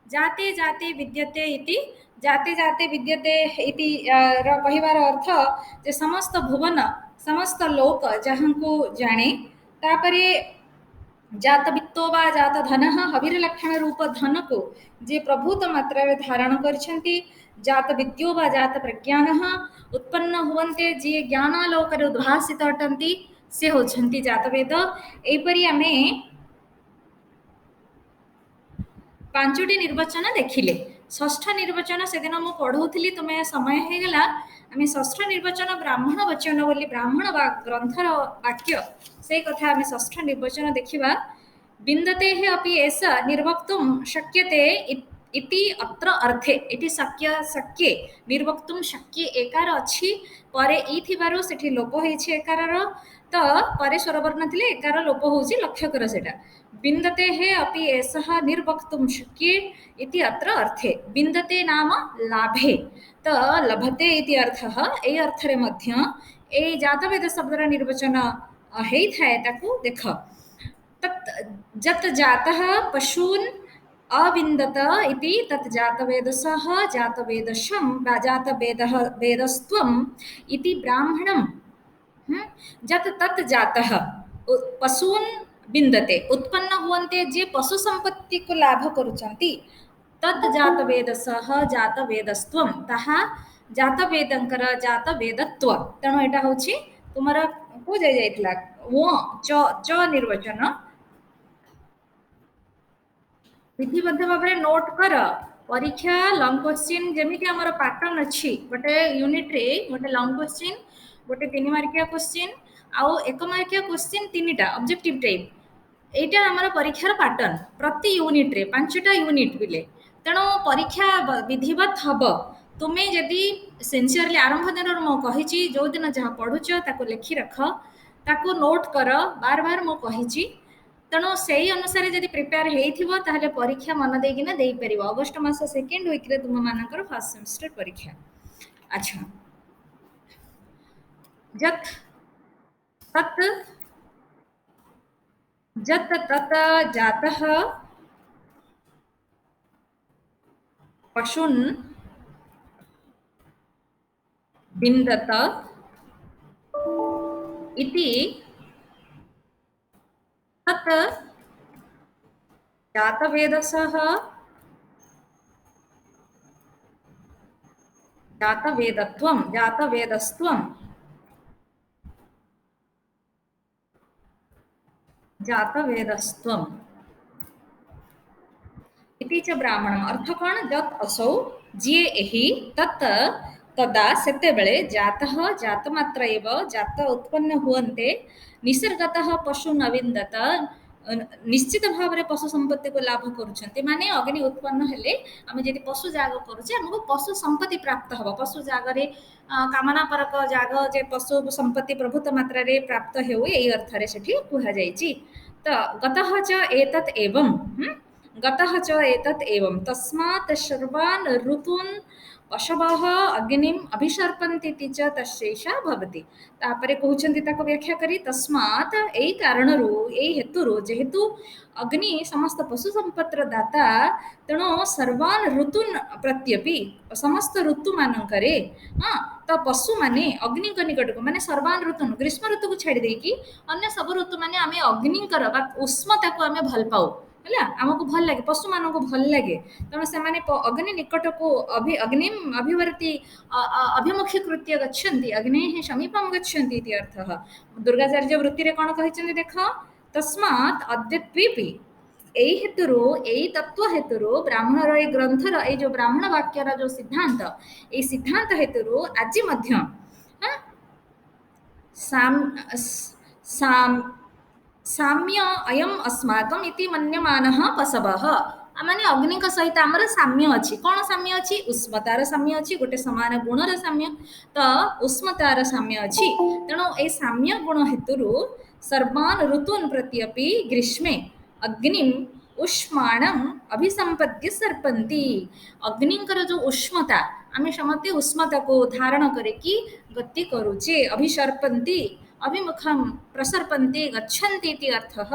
जाते जाते विद्यते इति जाते जाते विद्यते इति कहिबार अर्थ जे समस्त भुवन समस्त लोक जहाँ को जाने तापरे जात वित्तो वा जात धन हविर लक्षण रूप धन को जे प्रभुत मात्रा धारण करछंती जात विद्यो वा जात प्रज्ञान उत्पन्न हुवन्ते जे ज्ञानालोक उद्भासित अटंती से होछंती जातवेद एपरी आमे पांचटी निर्वचन देखिले षष्ठ निर्वचन से दिन मु पढ़ौली तुम्हें समय हो गला आम षष्ठ निर्वचन ब्राह्मण वचन बोली ब्राह्मण ग्रंथर वाक्य से कथा आम षष्ठ निर्वचन देखा बिंदते अपि ऐसा निर्वक्तुं शक्यते इति अत्र अर्थे इति शक्य शक्ये निर्वक्तुं शक्ये एकार अच्छी परे ई थिबारु सेठी लोप होइछि एकारर तो परे स्वरवर्ण थिले एकार लोप होउछि लक्ष्य कर सेटा बिंदते अपि एषः निर्वक्तुं शक्ये इति अत्र अर्थे बिंदते नाम लाभे तो लभते इति अर्थः ए अर्थरे मध्य ए जातवेद शब्दर निर्वचन हेइ थाए ताकू देख तत् जत जातः पशून् अविन्दत इति तत् जातवेदसः जातवेदशं वा जातवेदः वेदस्त्वम् इति ब्राह्मणं जत तत् जातः पशून् विन्दते उत्पन्न हुवन्ते जे पशु संपत्ति को लाभ करुचंती तत् जातवेदसः जातवेदस्त्वं ताहा जातवेदंकर जातवेदत्व तेणु एटा होछि तुमरा को जाय जायथिला वो च च निर्वचन विधिबद्ध भाव में नोट कर परीक्षा लंग क्वेश्चन जमीती आमर पैटर्न अच्छी गोटे यूनिट रे गोटे लंग क्वेश्चन गोटे 3 मार्किया क्वेश्चन आउ 1 मार्किया क्वेश्चन 3टा ऑब्जेक्टिव टाइप एटा आमर परीक्षार पैटर्न प्रति यूनिट रे 5टा यूनिट बिले तेणु परीक्षा विधिवत हम तुम्हें जदि सिंसियरली आरंभ दिन मु कही जो दिन जहाँ पढ़ुच ताको लिखि रख ताको नोट कर बार बार मु कही तेणु से अनुसार जब प्रिपेयर होता परीक्षा मन देकिना दे पार अगस्ट मास सेकेंड वीक रे तुम मानकर फर्स्ट सेमेस्टर परीक्षा अच्छा जत तत जत तत जातः पशुन् विन्दत इति तत् जातवेदसः जातवेदत्वं जातवेदस्त्वं जातवेदस्त्वम् इति च ब्राह्मणम् अर्थ कौन जत असौ जी एहि तत् तदा सेते बेले जातः जातमात्र एव जात उत्पन्न हुवन्ते निसर्गतः पशु नविन्दत निश्चित भाव में पशु संपत्ति को लाभ करुछन्ते माने अग्नि उत्पन्न हेले आमे जदि पशु जाग करूचे हमको पशु संपत्ति प्राप्त हबो पशु जागरे कामना परक जाग जे पशु संपत्ति प्रभुत मात्रा रे प्राप्त हेउ एई अर्थरे सेठी कुहा जाईची तो गतः च एतत् एवं गतः च एतत् एवं तस्मात् सर्वान् ऋतून् पशवः अग्निम् अभिसर्पन्ति च तस्यैषा भवति तापरे कहउछन्ति ताको व्याख्या करी तस्मात् एई कारणरु एई हेतुरु जेहेतु अग्नि समस्त पशु संपत्र दाता तेणु सर्वान् ऋतून् प्रत्यपि समस्त ऋतु मानकरे तो पशु माने अग्नि निकट को माने सर्वान् ऋतु ग्रीष्म ऋतु को छाड़ी देकी अन्य सब ऋतु माने आमे अग्निकर बा उष्मता को आमे भल पाऊ है आमको भल लगे पशु मान को भल लगे तेणु से अग्नि निकट को अग्नि अभिवर्ती अभिमुखीकृत्य गच्छन्ति अग्ने समीपम गच्छन्ति इति अर्थः दुर्गाचार्य वृत्ति रे कौन कहिछन्ति देख तस्मात् अद्यत्वेपि एई हेतुरु एई तत्व हेतुरु ब्राह्मणर ए ग्रंथर ए जो ब्राह्मण वाक्यर जो सिद्धांत ए सिद्धांत हेतुरु आज मध्य साम साम साम्य अयम अस्माकम इति मन्यमानः पशवः माने अग्नि का सहित आमर साम्य अच्छी कौन साम्य अच्छी उष्मतार साम्य अच्छी गोटे समान गुणर साम्य तो उष्मतार साम्य अच्छी तेणु ए साम्य गुण हेतुरु सर्वान् ऋतून् प्रत्यपि ग्रीष्मे अग्निम उष्माणम अभिसंपद्य सर्पन्ति अग्निकर जो उष्मता आमे समते उष्मता को धारण करे कि गति करूचे अभिसर्पन्ति अभिमुखम प्रसर्पन्ति गच्छन्ति इति अर्थः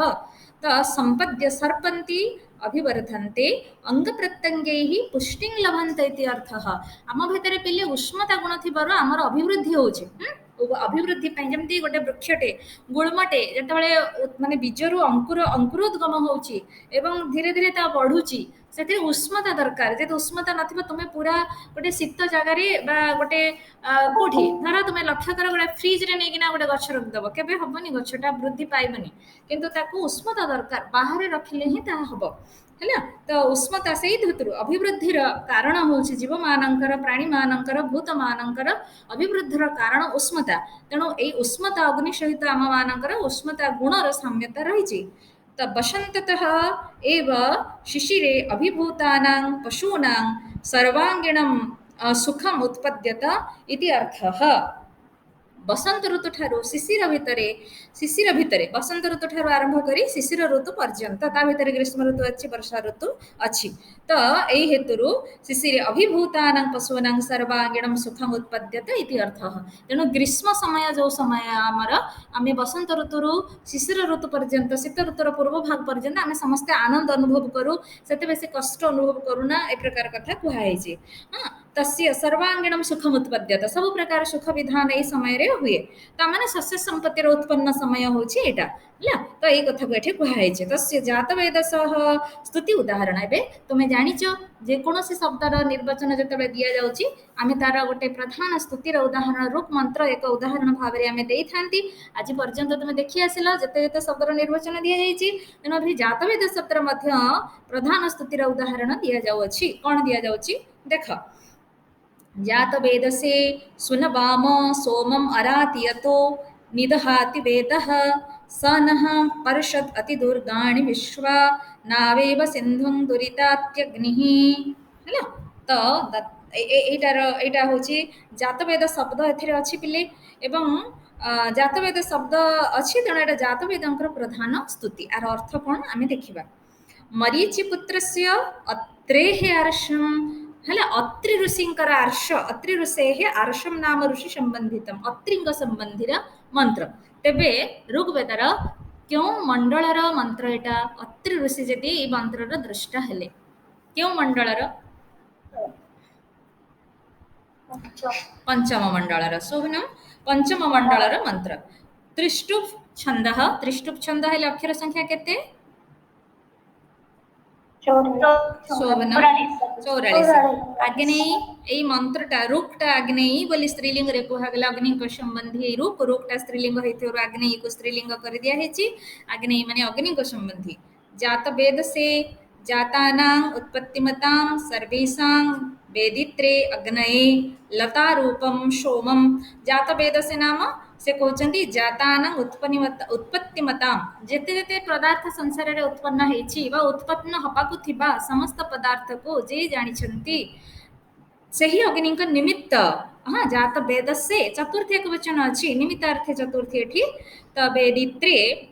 तो संपद्य सर्पन्ति अभिवर्धन्ते अंग प्रत्यंगैः पुष्टिं लभन्ते इति अर्थः आम भितर पिले उष्णता गुण थिबार आमर अभिवृद्धि होउछि अभिवृद्धि ପାଇଁ ଯେମିତି ଗୋଟେ ବୃକ୍ଷଟେ ଗୁଳ୍ମଟେ ଯେତେବେଳେ ମାନେ ବୀଜରୁ ଅଙ୍କୁରୋଦ୍ଗମ ହେଉଛି ଏବଂ ଧୀରେ ଧୀରେ ତା ବଢୁଛି ସେଥିରେ ଉଷ୍ମତା ଦରକାର ଯଦି ଉଷ୍ମତା ନଥିବ ତୁମେ ପୁରା ଗୋଟେ ଶୀତ ଜାଗାରେ ବା ଗୋଟେ କୋଉଠି ଧର ତୁମେ ଲକ୍ଷ୍ୟ କର ଗୋଟେ ଫ୍ରିଜରେ ନେଇକିନା ଗୋଟେ ଗଛ ରଖିଦବ କେବେ ହବନି ଗଛଟା ବୃଦ୍ଧି ପାଇବନି କିନ୍ତୁ ତାକୁ ଉଷ୍ମତା ଦରକାର ବାହାରେ ରଖିଲେ ହିଁ ତାହା ହବ ହେଲା ତ ଉଷ୍ମତା ସେଇ ଋତୁରୁ ଅଭିବୃଦ୍ଧିର କାରଣ ହେଉଛି ଜୀବମାନଙ୍କର ପ୍ରାଣୀମାନଙ୍କର ଭୂତମାନଙ୍କର ଅଭିବୃଦ୍ଧିର କାରଣ ଉଷ୍ମତା ତେଣୁ ଏଇ ଉଷ୍ମତା ଅଗ୍ନି ସହିତ ଆମମାନଙ୍କର ଉଷ୍ମତା ଗୁଣର ସାମ୍ୟତା ରହିଛି ତ ବସନ୍ତତଃ एव शिशिरे अभिभूतानां पशूनां सर्वांगीणं सुखम उत्पद्यत इति अर्थः बसंत ऋतु ठारू शिशिर भितरे बसंत ऋतु ठारू आरंभ करी शिशिर ऋतु पर्यंत ता भितरे ग्रीष्म ऋतु अच्छी वर्षा ऋतु अच्छी तो एई हेतुरु शिशिरे अभिभूतानां पशूनां सर्वांगीणं सुखम उत्पद्यते इति अर्थः तेणु ग्रीष्म समय जो समय आमर आमे बसंत ऋतुरु शिशिर ऋतु पर्यंत शीत ऋतुर पूर्व भाग पर्यंत आमे समस्त आनंद अनुभव करू सेते बेसी कष्ट अनुभव करूना ए प्रकार कथा कुहाइछि हां तस्य सर्वांगीणं सुखम उत्पद्यत सब प्रकार सुख विधान ए समय रे हुए तामाने शस्य संपत्तिर उत्पन्न समय होछि एटा ହେଲା ତ ଏଇ କଥାକୁ ଏଠି କୁହାଯାଇଛି ତस्य ଜାତବେଦସହ ସ୍ତୁତି ଉଦାହରଣ ଏବେ ତୁମେ ଜାଣିଛ ଯେ କୌଣସି ଶବ୍ଦର ନିର୍ବାଚନ ଯେତେବେଳେ ଦିଆଯାଉଛି ଆମେ ତାର ଗୋଟେ ପ୍ରଧାନ ସ୍ତୁତିର ଉଦାହରଣ ରୂପ ମନ୍ତ୍ର ଏକ ଉଦାହରଣ ଭାବରେ ଆମେ ଦେଇଥାନ୍ତି ଆଜି ପର୍ଯ୍ୟନ୍ତ ତୁମେ ଦେଖି ଆସିଲ ଯେତେ ଯେତେ ଶବ୍ଦର ନିର୍ବାଚନ ଦିଆଯାଇଛି ତେଣୁ ଏଠି ଜାତବେଦ ଶବ୍ଦର ମଧ୍ୟ ପ୍ରଧାନ ସ୍ତୁତିର ଉଦାହରଣ ଦିଆଯାଉଅଛି କ'ଣ ଦିଆଯାଉଛି ଦେଖ जात वेदसे सुनवाम सोमम अराति यतो निदहाति वेदः स नः पर्षद अति दुर्गाणि विश्वा नावेव सिन्धुं दुरितात्यग्निः ହେଲା ତ ଏଇଟା ହେଉଛି ଜାତବେଦ ଶବ୍ଦ ଏଥିରେ ଅଛି ପିଲେ ଏବଂ ଜାତବେଦ ଶବ୍ଦ ଅଛି ତେଣୁ ଏଇଟା ଜାତବେଦଙ୍କର ପ୍ରଧାନ ସ୍ତୁତି ଆର ଅର୍ଥ କ'ଣ ଆମେ ଦେଖିବା मरीचि पुत्रस्य अत्रेः आर्षम् ହେଲା ଅତ୍ରି ଋଷିଙ୍କର ଆର୍ଷ ଅତ୍ରି ଋଷେଃ ଆର୍ଷମ୍ ନାମ ଋଷି ସମ୍ବନ୍ଧିତମ୍ ଅତ୍ରିଙ୍କ ସମ୍ବନ୍ଧୀର ମନ୍ତ୍ର ତେବେ ଋଗ୍ବେଦର କେଉଁ ମଣ୍ଡଳର ମନ୍ତ୍ର ଏଟା ଅତ୍ରି ଋଷି ଯଦି ଏହି ମନ୍ତ୍ରର ଦୃଷ୍ଟା ହେଲେ କେଉଁ ମଣ୍ଡଳର ପଞ୍ଚମ ମଣ୍ଡଳର ଶୁଭନମ୍ ପଞ୍ଚମ ମଣ୍ଡଳର ମନ୍ତ୍ର ତ୍ରିଷ୍ଟୁପ୍ ଛନ୍ଦଃ ତ୍ରିଷ୍ଟୁପ୍ ଛନ୍ଦ ହେଲେ ଅକ୍ଷର ସଂଖ୍ୟା କେତେ शोभनम 44 अग्नेयी एई मंत्रटा रूपटा अग्नेयी बोली स्त्रीलिंग रे कुहागला अग्नि को संबंधी रूप रूपटा स्त्रीलिंग हेथिरो अग्नेयी को स्त्रीलिंग कर दिया हेची अग्नेयी माने अग्नि को संबंधी जात वेद से जातानां उत्पत्तिमतां सर्वेषां वेदित्रे अग्नये लता रूपम सोमम जात वेद से नाम से कहते जातानां उत्पत्तिमतां जेते जेते पदार्थ संसार रे उत्पन्न हेछि बा उत्पन्न हबाकु थिबा समस्त पदार्थ को जे जानिछंती सही अग्नि का निमित्त हाँ जात वेद से चतुर्थी एक वचन अच्छी निमित्तार्थे चतुर्थी एठी त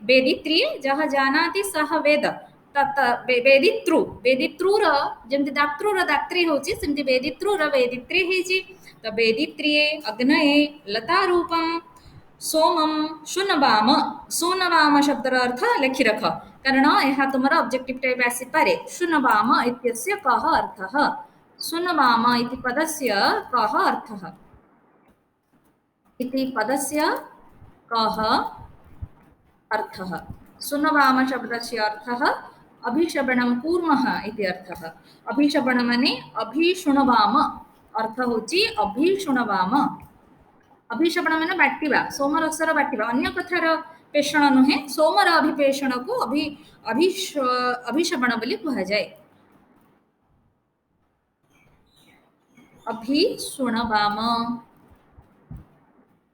वेदित्रे जहाँ जानाति सह वेद तत वेदित्रुर जेमति दातृर दात्री होची सेमति वेदित्रुर वेदित्रे हेची त वेदित्रिये अग्नये लता रूपम सोमम सुनवाम शब्दर अर्थ लिखि रख कारण यह तुम ऑब्जेक्टिव टाइप आसी पारे सुनवाम इत्यस्य कः अर्थः सुनवाम इति पदस्य कः अर्थः इति पदस्य कः अर्थः सुनवाम शब्दस्य अर्थः अभिशबणं कूर्मः इति अर्थः अभिशबण माने अभिशुणवाम अर्थ होची अभिशुणवाम अभिशबण माने बाटिबा सोमर अक्षर बाटिबा अन्य कथार पेषण नुहे सोमर अभिपेषण को अभिशबण बोली कहा जाए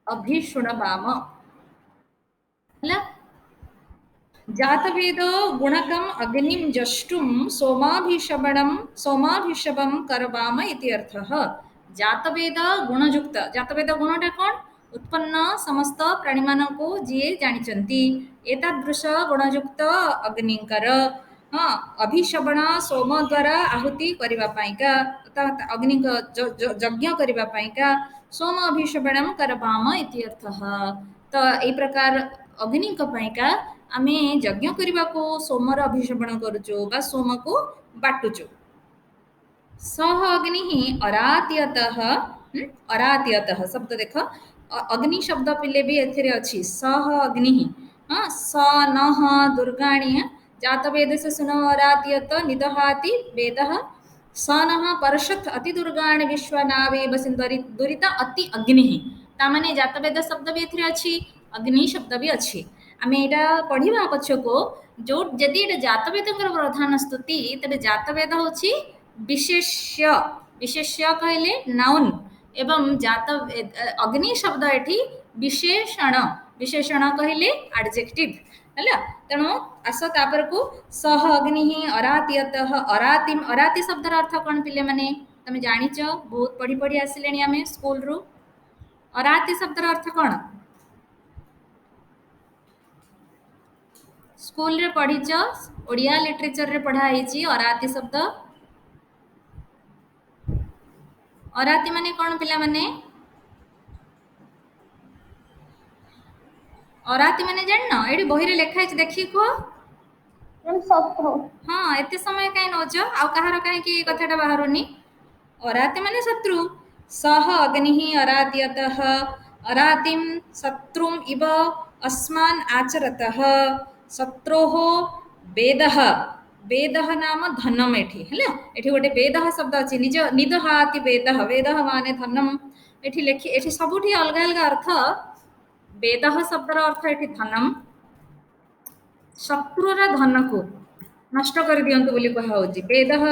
अभिशुणवाम ହେଲା जातवेद गुणकम अग्निम जष्टुम सोमाभिषबम करवाम इति अर्थः जातवेद गुणयुक्त जातवेद गुणटा कौन उत्पन्न समस्त प्राणी मानक जी जानिचंती एतादृश गुणयुक्त अग्निकर हाँ अभिशबण सोम द्वारा आहुति करबा पाइका अग्नि यज्ञ करबा पाइका सोम अभिशबणम करवाम इति अर्थः तो ए प्रकार अग्नि पाइका आमे यज्ञ करने सोमर अभिषेपण करुचु बा सोम को बाटुचु। सह अग्नि अरात्यतः अरात्यतः शब्द देख अग्नि शब्द पिले भी एथिरे अच्छी सह अग्नि हाँ स नः दुर्गाणी जात वेद से सुनो अरात्यत निदहाति वेद स नः परषत् अति दुर्गाणि विश्वनावे बसिंदरि दुरिता अति अग्नि तामाने जात वेद शब्द भी एथिरे अच्छी अग्नि शब्द भी अच्छी आम यहाँ पढ़ा पछको जो जदि ये जातवेद प्रधान स्तुति तेरे जातवेद हूँ विशेष्य विशेष्य कहले नाउन एवं जात अग्नि शब्द एठी विशेषण विशेषण कहले एडजेक्टिव है तेणु आस तापर को सह अग्नि अरातियतः अरातिम अराति शब्दर अर्थ कौन पिले माने तुम जानिच बहुत पढ़ी पढ़ी आसिले आम स्कूल रु अराति शब्दर अर्थ कौन स्कूल रे पढ़ीच ओडिया लिटरेचर रे पढ़ाई अराति शब्द अराति माने कौन पिला माने अराति माने जानना एडी बही रे लिखा है देखी को शत्रु हाँ एते समय कहीं नौच आ कहार कहीं कि कथाटा बाहरुनी अराति माने शत्रु सह अग्नि अरात्यतः अरातिम शत्रुम इव अस्मान् आचरतः शत्रोः वेदः वेदः नाम धनम एठी हैला एठी गोटे वेदः शब्द अछि निज निदहाति वेदः वेदः माने धनम एठी लेखि एठी सबुठी अलग अलग अर्थ वेदः शब्दर अर्थ एठी धनम शत्रुर धन को नष्ट कर दियंतु बोली कहा होची वेदः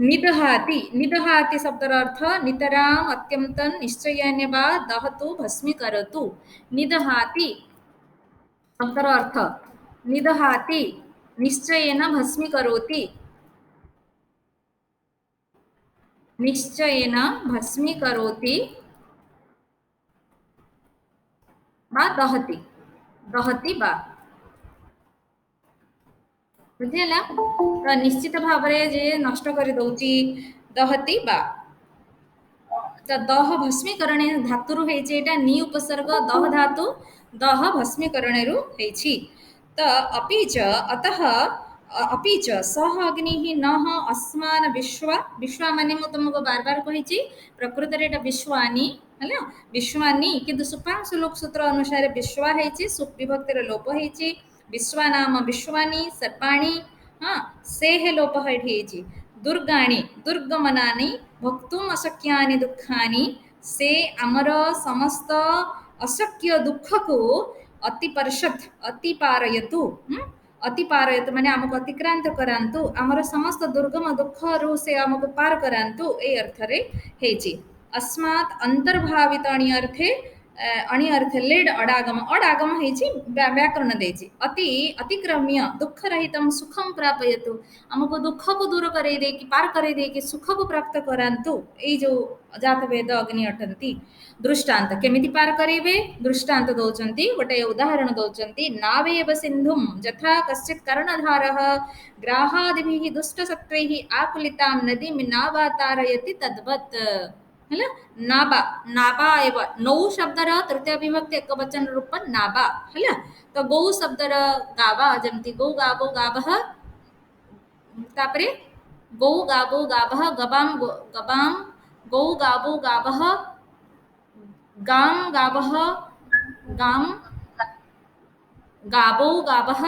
निदहाति निदहाति शब्दर अर्थ नितराम अत्यंतन निश्चयेन वा दहतु भस्मीकरोतु निदहाति शब्दर अर्थ निदहाति निश्चयेन भस्मीकरोति निश्चयेन भस्मीकरोति वा दहति दहति वा बुझिला तो निश्चित भाव में जे नष्ट कर दउची दहति बा तो दह भस्मीकरण धातु एटा नि उपसर्ग दह धातु दह भस्मीकरण तो अपि च अतः अपि च सह अग्नि नः अस्मान् विश्वा विश्वा माने मु तुमको बार बार कही प्रकृत में एटा विश्वानी है विश्वानी किंतु सुपांशु लोक सूत्र अनुसार विश्वा है सुप विभक्तिर लोप है विश्वा नाम विश्वानी सर्पाणी हाँ से है लोप है दुर्गाणी दुर्गमनानि भक्तुम अशक्यानि दुखानि से आमर समस्त अशक्य दुख को अतिपरिषद अतिपारयतु अतिपारयतु माने आमको अतिक्रांत करांतु आमर समस्त दुर्गम दुख रु से आमको पार करांतु ए अर्थ रे हेची अस्मात् अंतर्भावित अणि अर्थे अणि अर्थे लेड अडागम अडागम हेची व्याकरण देची अति अतिक्रम्य दुख रहितम सुखम प्रापयतु हमको दुख को दूर करे दे कि पार करे दे कि सुख को प्राप्त करांतु ए जो जातवेद अग्नि अटंती दृष्टांत केमिति पार करेबे दृष्टांत दौचंती गोटे उदाहरण दौचंती नावेव सिंधुम यथा कश्चित् कर्णधारः ग्राहादिभिः दुष्टसत्त्वैः आकुलितां नदीं नावातारयति तद्वत् है नाबा नाबा एवं नौ शब्दर तृतीय विभक्ति एक वचन रूप नाबा है तो गौ शब्दर गावा जमती गौ गावो गावः तापरे गौ गावो गावः गबाम गबाम गौ गावो गावः गाम गावः गाम गावो गावः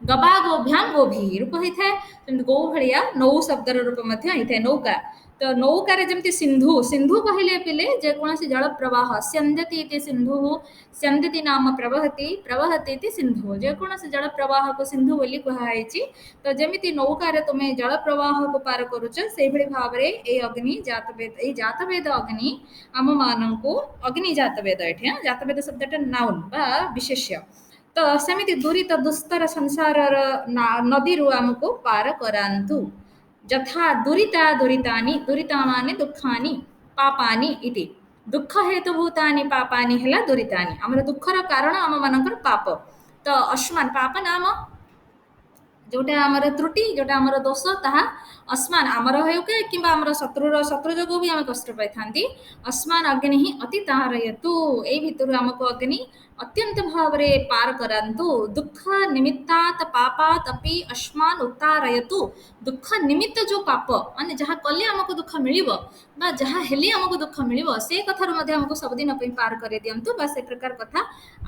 गबा गोभ्याम गोभी रूप होता है गौ भाया नौ शब्दर रूप होता है नौका तो नौकार जमती सिंधु सिंधु कहले पिले जेकोसी जल प्रवाह स्यंदति सिंधु स्यंदति नाम प्रवहति प्रवहति सिंधु जेकोसी जल प्रवाह को सिंधु बोली कहुई तो जमी नौकार तुम्हें जल प्रवाह को पार करुच से भाव में ये अग्नि जातवेद ये जातवेद अग्नि आम मान को अग्नि जातवेद ये जातवेद शब्दटा नाउन बा विशेष्य तो सेमिति दुरित दुस्तर संसार नदी रु आमको पार करांतु यथा दुरिता दुरितानि दुरिता माने दुखानि पापानि इति दुख हेतुभूतानि पापानि हला दुरितानि आमर दुखर कारण आम मानकर पाप तो अस्मान पाप नाम जोटा आमर त्रुटि जोटा आमर दोष ताहा अस्मान आमर हो कि शत्रु जो भी आम कष्ट पाई था अस्मान अग्नि अति तारयतु ए भितर आमको अग्नि अत्यंत भावरे पार करान्तु दुःख निमित्तात् पापात् अपि अस्मान् उत्तारयतु दुःख निमित्त जो पाप माने जहाँ कले हमको दुःख मिलिबो बा जहाँ हेले हमको दुःख मिलिबो से कथार मध्ये हमको सब दिन पे पार करे दियंतु बा से प्रकार कथा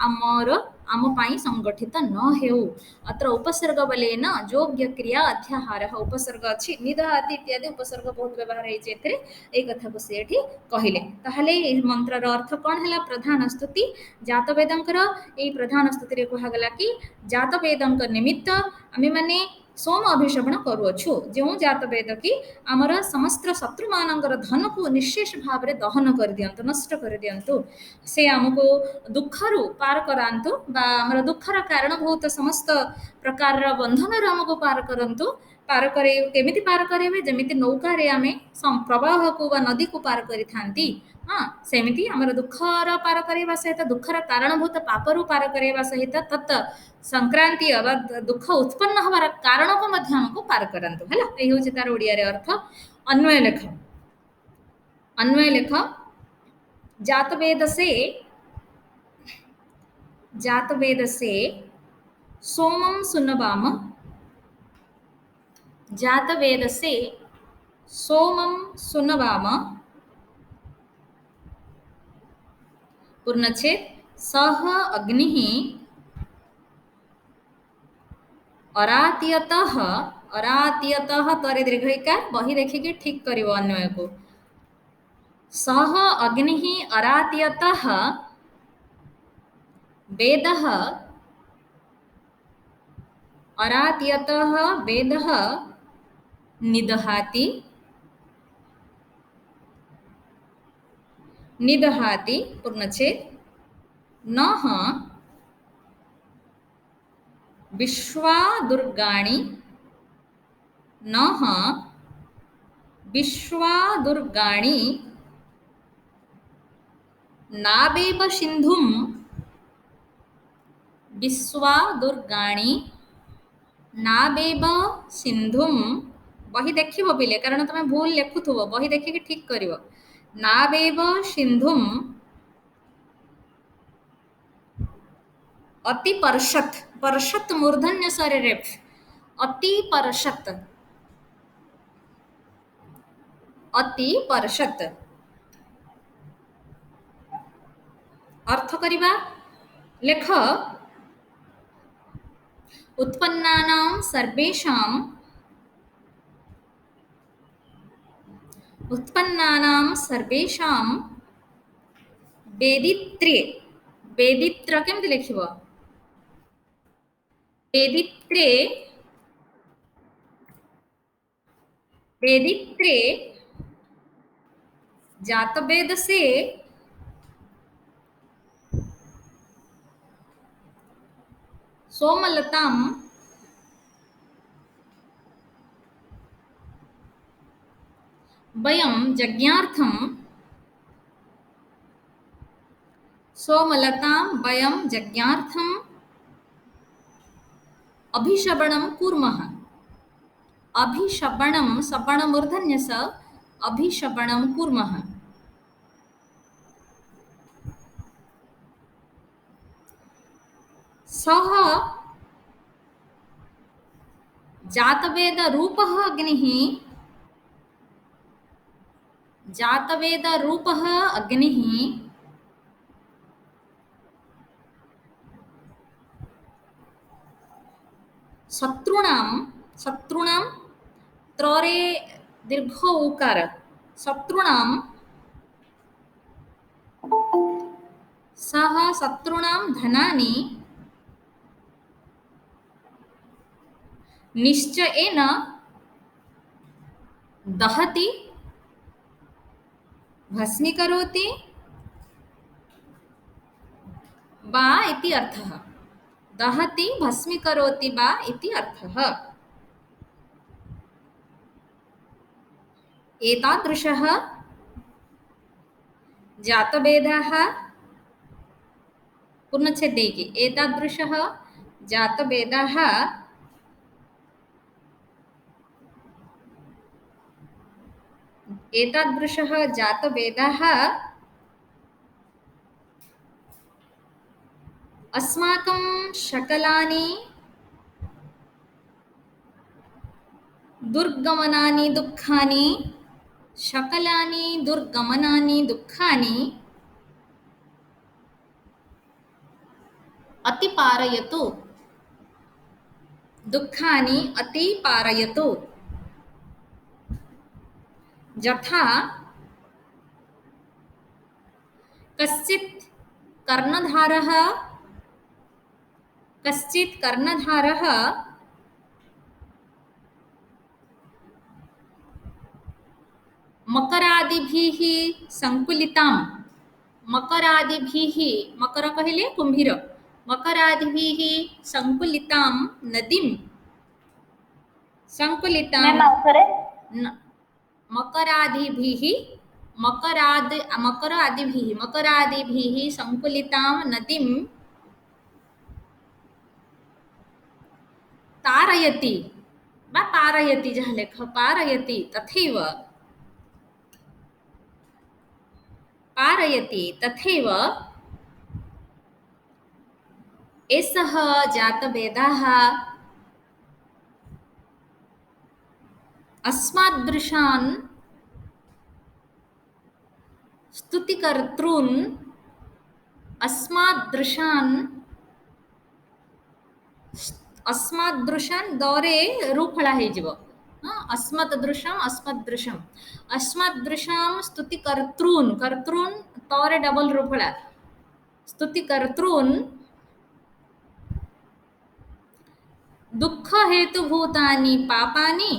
आमर आम पाई संगठित न हेउ अत्र उपसर्ग बलेन योग्य क्रिया अध्याहार उपसर्ग अछि निदहाति इत्यादि उपसर्ग बहुत व्यवहार है एथिरे ए कथा को से एठी कहिले ताहले ए मंत्र रो अर्थ कोन हला प्रधान स्तुति जातवेदंकर ए प्रधान स्तुति रे कहा गला कि जातवेदंक निमित्त आमे माने सोम अभिषेपण करूअछु जो जातवेद की आमर समस्त शत्रु मानकर धन को निशेष भाव में दहन कर दियंतु नष्ट कर दियंतु से हमको दुखरु पार करांतु बा हमर दुखर कारण बहुत समस्त प्रकार बंधन हमको पार करंतु पार करे केमिति पार करेबे जेमिति नौका रे आमे प्रवाह को बा नदी को पार करि थांती हाँ सेमिति हमर दुखर पार करेबा सहित दुखर कारणभूत पापरु पार करेबा सहित तत् संक्रांति अब दुख उत्पन्न हमार कारण को मध्य हमको पार करंतु हैला एही होची तार ओडिया रे अर्थ अन्वय लेख जात वेद से सोमम सुनवाम जात वेद से सोमम सुनवाम पूर्णच्छेद सह अग्नि अरात्यतः अरात्यतः तरे दीर्घिकार बही देखिए ठीक करिवो अन्वय को सह अग्नि अरात्यतः वेदः अरात्यतः वेदः निदहाति निदहाति पूर्णच्छेद नः विश्वा दुर्गाणि नः विश्वा दुर्गाणि नाबेब सिंधुम विश्वा दुर्गाणि नाबेब सिंधुम बही देखिबो पिले कारण तुम भूल लेखुथुबो बही देखिके ठीक करिवो नाबेब सिंधुम अति परशत परशत मूर्धन्य शरीरे अति परशत अति परशत अर्थ करिबा लेख उत्पन्नानां सर्वेषां वेदित्रे वेदित्र केमति लिखिबो वेदित्रे वेदित्रे जातवेद से सोमलतां वयं यज्ञार्थं सोमलतां वयं यज्ञार्थं अभिशबणं कुर्मः अभिशबणं सपणमूर्धन्य स अभिशबणं कुर्मः सः जातवेद रूपः अग्निः जातवेद रूपः अग्निः शत्रुणां त्ररे दीर्घ उकार शत्रुणां सह शत्रुणां धनानि निश्चयेन दहति भस्मीकरोति वा इति अर्थः दहति भस्मीकरोति वा इति अर्थः एतादृशः जातवेदः पूर्णच्छेदैः एतादृशः जातवेदः एतादृशः जातवेदः अस्माकं शकलानि दुर्गमनानि दुःखानि शकलानि दुर्गमनानि दुःखानि अतिपारयतु दुःखानि अतिपारयतु यथा कर्णधारः कश्चित् कर्णधारः मकरादिभिः संकुलितां मकरादिभिः मकर कहले कुंभीर मकरादिभिः संकुलितां नदीं संकुलितां मैम आंसर है मकरादिभिः मकरादिभिः संकुलितां नदीं तारयति वा पारयति जहाँ लेख पारयति तथैव एषः जातवेदः अस्मादृशान् स्तुतिकर्तॄन् अस्मादृशान् दौरे रूफला ହେଇଯିବ अस्मदृशां स्तुतिकर्तॄन् कर्तॄन् तौरे डबल रूफला स्तुतिकर्तॄन् दुःख हेतुभूतानि पापानि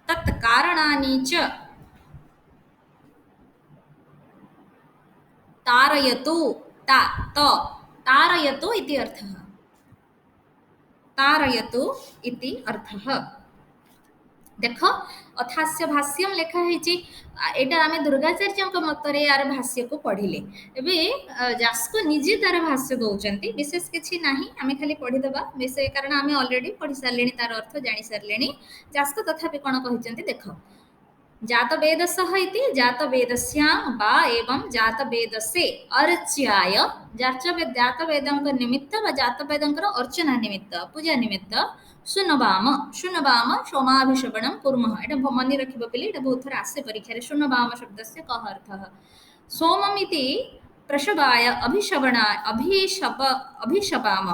तत्कारणानि च तारयतु तारयतु इति अर्थः देख अथास्य भाष्यम लेखा है एटा आमे दुर्गाचार्य मतरे यार भाष्य को पढ़िले एबे जास्को निजे तार भाष्य दौचंती विशेष किछि नाही आमे खाली पढ़ी देबा विषय कारण आमे ऑलरेडी पढ़ी सारलेनी तार अर्थ जानि सारलेनी जास्को तथापि कोन कहिचंती देख जातवेदसः इति जातवेदस्यां वा एवं जातवेदसे अर्च्याय जातवेदंक निमित्त वा जातवेदंकर अर्चना निमित्त पूजा निमित्त सुनबाम सोमाभिषेपणं कुर्मः एटा मने रखिबो पिले एटा बहुत थर आसे परीक्षा रे सुनबाम शब्दस्य कः अर्थः सोममिति प्रशवाय अभिशपाम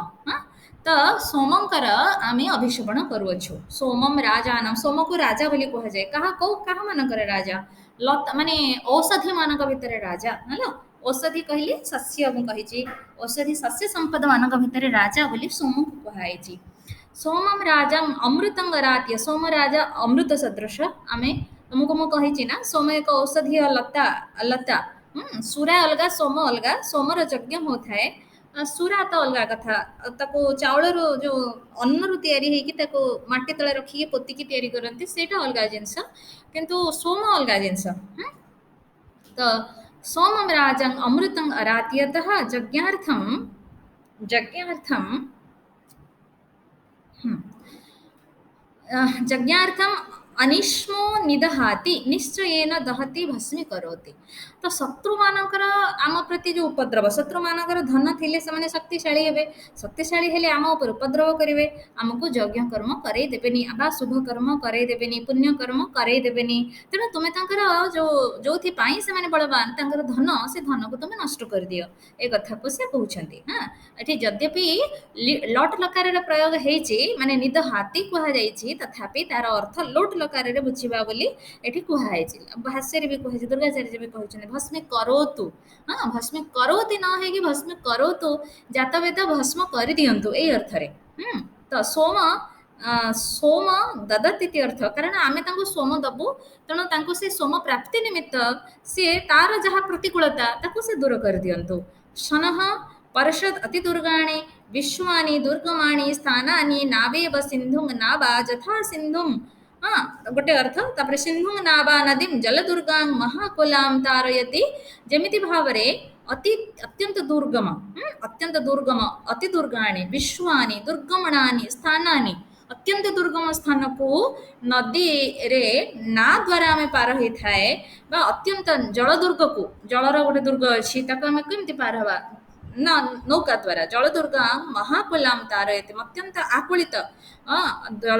तो सोमंकर आमे अभिषेपण करुअछु सोमम राजानम सोम को राजा बोली कह जाए कहा मानकर राजा लता माने औषधि मानक भितर राजा हलो औषधि कहले सस्य मु कहिछि औषधि सस्य संपद मानक भितर राजा बोली सोम को कहाइछि सोमम राजम अमृतं गरात्य सोम राजा अमृत सदृश आमे तुमको मु कहिछि ना सोम एक औषधि लता सुरा अलगा सोमर यज्ञ होथाए सुरा तो अलग कथा ताको चाउल जो अन्न रु तैयारी है कि ताको माटी तले रखी पोतिकी तैयारी करंती सेटा अलग जिंस किंतु सोम अलग जिंस तो सोमम राजं अमृतं अरात्यतः यज्ञार्थम अनिष्मो निदहाति निश्चयेन दहति भस्मी करोति तो शत्रु मानकर आम प्रति जो उपद्रव शत्रु मानकर धन थिले से माने शक्तिशाली हेले आम ऊपर उपद्रव करेंगे आमको यज्ञ कर्म करई देबेनी आबा शुभ कर्म करई देबेनी पुण्य कर्म करई देबेनी तेणु तुमे तांकर जोथि पाई से माने बलवान तांकर धन से धन को तुमे नष्ट कर दियो ए कथा को से कहउछंती हां एठी यद्यपि लट लकार रे प्रयोग हेछि माने निद हाती कहा जाइछि तथापि तार अर्थ लोट लकार रे बुझिबा बोली एठी कहा हेछि भाष्य रे भी कहै दुर्गाचार्य भी कहउछन भस्मी करोतु हां भस्मी करोति न है कि भस्मी करोतु जातवेद भस्म कर दियंतु ए अर्थ रे तो सोम ददत इति अर्थ कारण आमे तांको सोम दबु तेणु तांको से सोम प्राप्ति निमित्त से तार जहा प्रतिकूलता ताको से दूर कर दियंतु शनः परषद अति दुर्गाणि विश्वानि दुर्गमाणि स्थानानि नावेव सिन्धुं नावा यथा सिन्धुं हाँ गोटे अर्थ तापर सिंधु नाबा नदीम जलदुर्गां महाकुलां तारयति जेमिति भावरे अति अत्यंत दुर्गम अत्यंत दुर्गम अति दुर्गाणि विश्वानि दुर्गमणानि स्थानानि अत्यंत दुर्गम स्थान को नदी रे ना द्वारा आम पार होई थाए बा अत्यंत जलदुर्ग को जलर गोटे दुर्ग अछि ताको आम केमति पार हवा ना नौका द्वारा जलदुर्गा महाकुलां तारयति अत्यंत आकुलित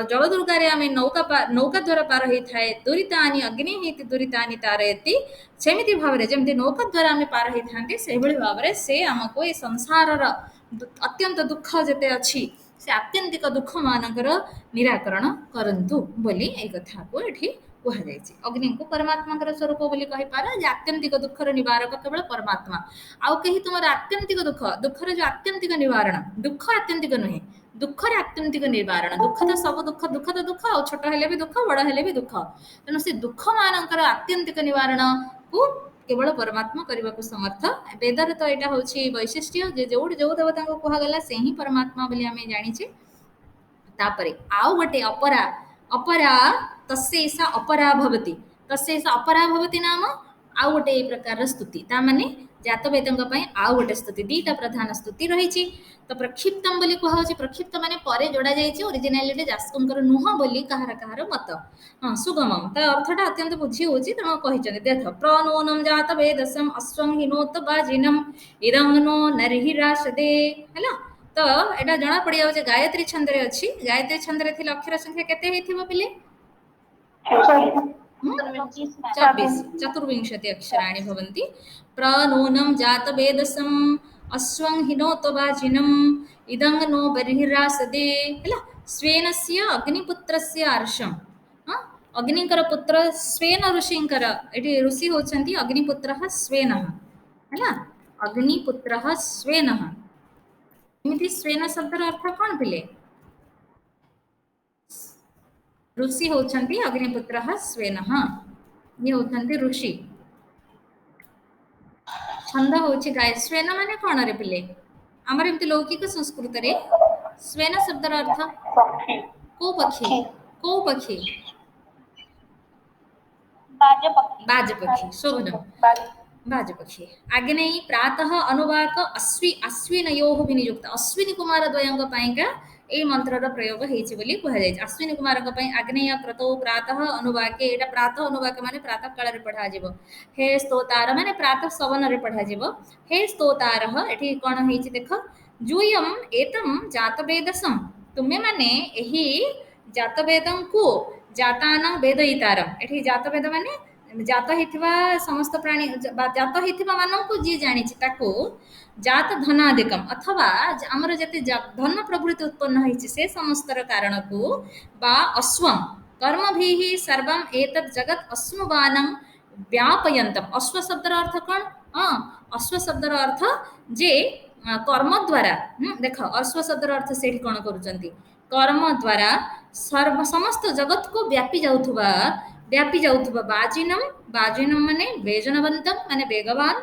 जलदुर्गारे आम नौका द्वारा पार होता है दुरीतानि अग्नि दुरीतानि तारयति सेमिति भाव जमी नौका द्वारा आम पार होता से भाव से आमको ये संसार अत्यंत दुख जिते अच्छी से आत्यंतिक दुख मानकर निराकरण करंतु बोली एक कथा को ये कहुई अग्नि को परमात्मा स्वरूप बोली कहीपर आत्यंतिक दुखर निवारक केवल परमात्मा आउ कहीं तुम आत्यंतिक दुख दुखर जो आत्यंतिक निवारण दुख आत्यंतिक नुहे दुखर आत्यंतिक निवारण दुख तो सब दुख दुख तो दुख और छोट हेले भी दुख बड़ हेले भी दुख तेणु से दुख मानकर आत्यंतिक निवारण को केवल परमात्मा करने को समर्थ वेदर तो यहाँ हूँ वैशिष्ट्य जे जो जो देवता को कहगला से ही परमात्मा बोली आम जानीचे तापरे आउ गोटे अपरा अपरा तस्यैषा अपरा भवति तस्यैषा अपरा भवति नाम आउ गोटे प्रकार स्तुति ता माने जातवेदଙ୍କ ପାଇଁ आउ गोटे स्तुति दीटा प्रधान स्तुति रही तो प्रक्षिप्तम बोली कहुछि प्रक्षिप्त माने परे जोड़ा जाइछि ओरिजिनालिटी जास्कंकर नुह बोली कहार कहार मत हाँ सुगमम ता अर्थटा अत्यंत बुझी होछि तेणु कहिछन्ते देख प्रनूनम जातवेदसम अश्वं हिनोत बाजिनम इरंगनो नरहिराशदे हला तो एटा जना पड़ जाए गायत्री छंद रे अच्छी गायत्री छंद रे थिले अक्षर संख्या केते हेथिबो पिले 24 चतुर्विंशति अक्षराणि भवन्ति प्रनूनं जातवेदसं अश्वं हिनोतवाजिनं इदं नो बर्हिरासदे हला स्वेनस्य अग्निपुत्रस्य अर्षं अग्निकर पुत्र स्वेन ऋषिंकर एटी ऋषि होचंती अग्निपुत्रः स्वेनः हला अग्निपुत्रः स्वेनः इमिति स्वेन शब्दर अर्थ कौन पिले ऋषि होचंती अग्निपुत्रः स्वेनः ये होचंती ऋषि छंद होची गाय स्वेन माने कौन रे पिले आमर एमती लौकिक संस्कृत रे स्वेन शब्दर अर्थ को पक्षी बाजपक्षी शोभन बाजपक्षी आग्नेयी प्रातः अनुवाक अश्विनयो विनियुक्त अश्विनी कुमार द्वयंग पाइका ए मंत्रर प्रयोग होइछि बोली कहा जाय अश्विनी कुमार को पई आग्नेय क्रतो प्रातः अनुवाके एटा प्रातः अनुवाक माने प्रातः काल रे पढ़ा जिवो हे स्तोतार माने प्रातः सवन रे पढ़ा जिवो हे स्तोतारः एठी कोन होइछि देख जुयम एतम जातवेदसम तुमे माने एही जातवेदं को जातानं वेदयितारम एठी जातवेद माने जात होइथिबा समस्त प्राणी जात होइथिबा माननको जी जानिछि ताको जात धनादिकम अथवा आमर जते धन प्रवृत्ति उत्पन्न होइछि से समस्तर कारण को बा अश्वम कर्मभिः सर्वम एतत् जगत अश्नुवानं व्यापयन्तम अश्व शब्दर अर्थ कौन अश्व शब्दर अर्थ जे कर्म द्वारा देख अश्व शब्दर अर्थ से कौन करूचंती कर्म द्वारा सर्व समस्त जगत को व्यापी जाउथुबा बाजिनम माने वेजनवंतम माने वेगवान